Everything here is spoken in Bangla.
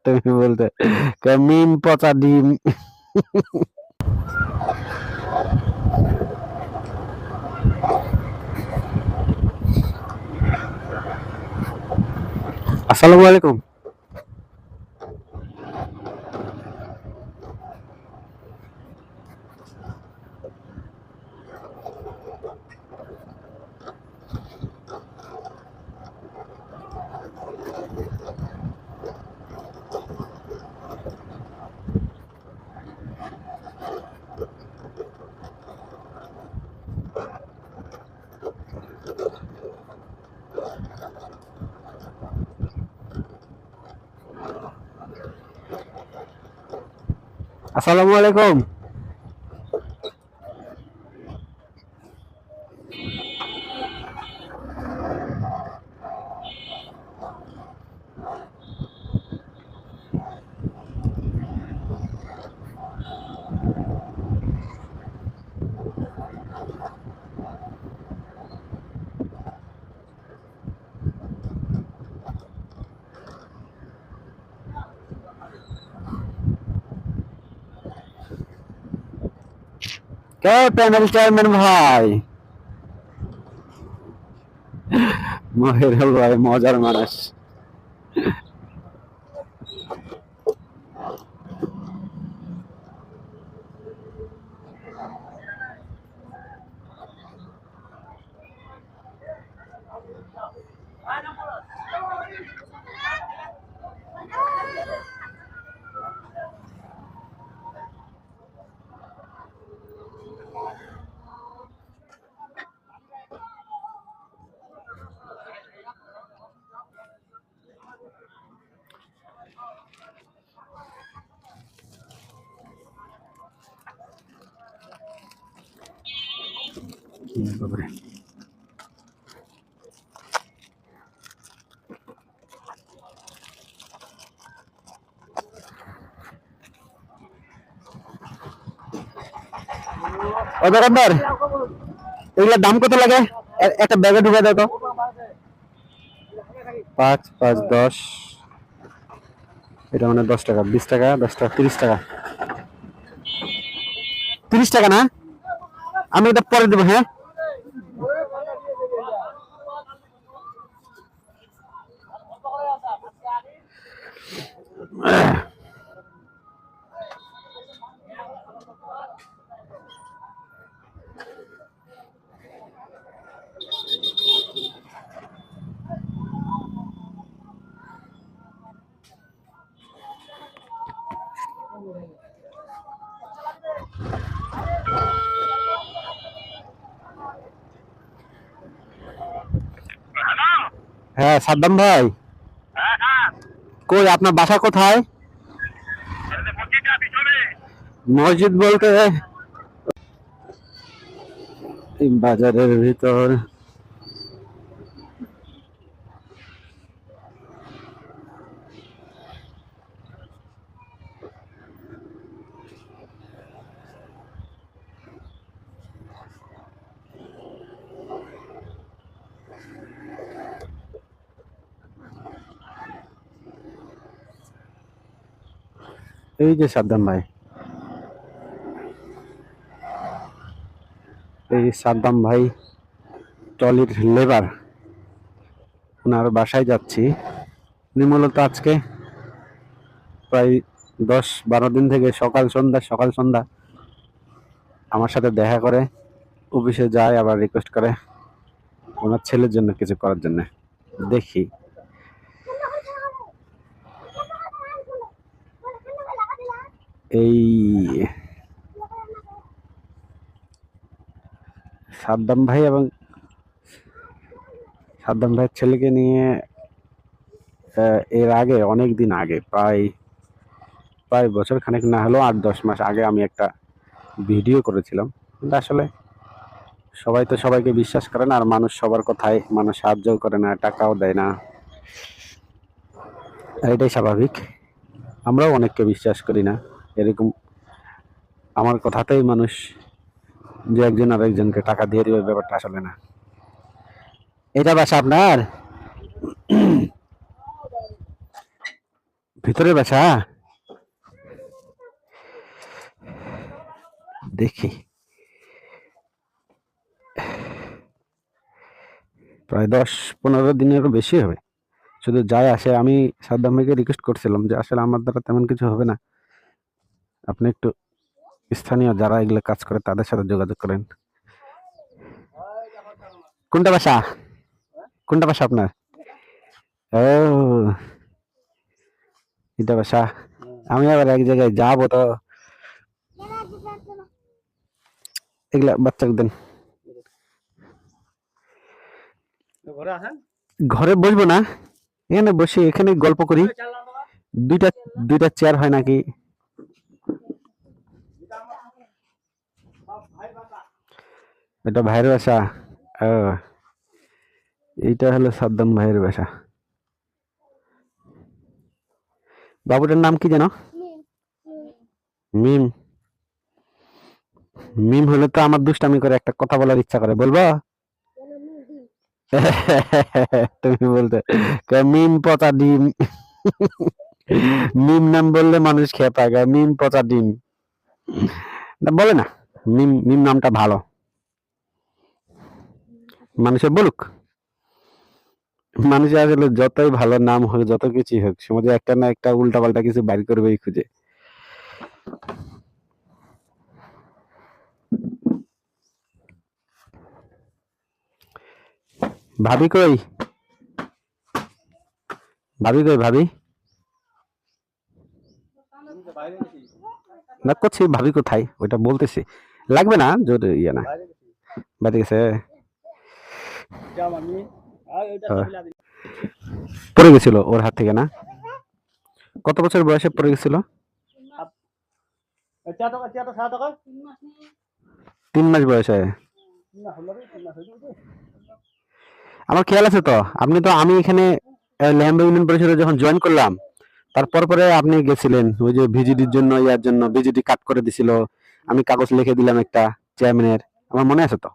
তুমি বলতে মিম পচা ডিম। আসসালামু আলাইকুম। আসসালামু আলাইকুম। কে প্যানেল চেয়ারম্যান ভাই? মহিরুল ভাই মজার মানুষ। ও দোকানদার, এগুলোর দাম কত লাগে? একটা ব্যাগে ঢুকে দাও তো। 5 5 10, এটা মানে 10 টাকা, 20 টাকা, 10 টাকা, 30 টাকা। 30 টাকা না? আমি এটা পরে দেবো, হ্যাঁ। হ্যাঁ সাদ্দাম ভাই, কই আপনার বাসা কোথায়? মসজিদ বলতে এই বাজারের ভিতর। এই যে সাদ্দাম ভাই, এই সাদ্দাম ভাই টলির লেবার, ওনার বাসায় যাচ্ছি। উনি মূলত আজকে প্রায় 10 12 দিন থেকে সকাল সন্ধ্যা আমার সাথে দেখা করে, অফিসে যায়, আবার রিকোয়েস্ট করে ওনার ছেলের জন্য কিছু করার জন্য। দেখি এই সাদ্দাম ভাই এবং সাদ্দাম ভাইয়ের ছেলেকে নিয়ে এর আগে, অনেক দিন আগে, প্রায় প্রায় বছর খানেক না হলেও 8 10 মাস আগে আমি একটা ভিডিও করেছিলাম। কিন্তু আসলে সবাই তো সবাইকে বিশ্বাস করে না, আর মানুষ সবার কথায় মানুষ সাহায্যও করে না, টাকাও দেয় না, আর এটাই স্বাভাবিক। আমরাও অনেককে বিশ্বাস করি না এরকম। আমার কথাতেই মানুষ যে একজন আর একজনকে টাকা দিয়ে দিবে, ব্যাপারটা আসলে না। এটা বাসা আপনার? ভিতরে বাসা দেখি প্রায় 10-15 দিনেরও বেশি হবে। শুধু যায় আসে। আমি সাদ্দাম ভাইকে রিকোয়েস্ট করছিলাম যে আসলে আমার দ্বারা তেমন কিছু হবে না, আপনি একটু স্থানীয় যারা এগুলো কাজ করে তাদের সাথে যোগাযোগ করেন। কোনটা বাসা? কোনটা বাসা আপনার? ও, এটা বাসা। আমি আবার এক জায়গায় যাবো তো এগুলা বাচ্চাকে দেন। ঘরে বসবো না, এখানে বসে এখানে গল্প করি। দুইটা দুইটা চেয়ার হয় নাকি? এটা ভাইয়ের বাসা। ও, এইটা হলো সাদ্দাম ভাইয়ের বাসা। বাবুটার নাম কি যেন? মিম। মিম হলে তো আমার দুষ্টামি করে একটা কথা বলার ইচ্ছা করে, বলবো? তুমি বলতে মিম পচা ডিম। মিম নাম বললে মানুষ খেয়ে পায়, মিম পচা ডিম বলে না। মিম মিম নামটা ভালো, মানুষে বলুক। মানুষের আসলে যতই ভালো নাম হোক, যত কিছুই হোক, সমাজে একটা না একটা উল্টা পাল্টা কিছু বাইর করবেই খুঁজে। ভাবি কই? ভাবি কই? ভাবি না করছি, ভাবি কোথায় ওইটা বলতেছি, লাগবে না জোর ইয়ে না। বাইরে গেছে, পড়ে গেছিল ওর হাত থেকে না? কত বছর বয়সে পড়ে গেছিল? 3 মাস বয়সে। আমার খেয়াল আছে তো, আপনি তো, আমি এখানে ল্যাম্বা ইউনিয়ন পরিষদে যখন জয়েন করলাম তারপর পরে আপনি গেছিলেন ওই যে ভিজিডির জন্য, ইয়ার জন্য ভিজিডি কাট করে দিছিল, আমি কাগজ লিখে দিলাম একটা চেয়ারম্যানের, আমার মনে আছে তো।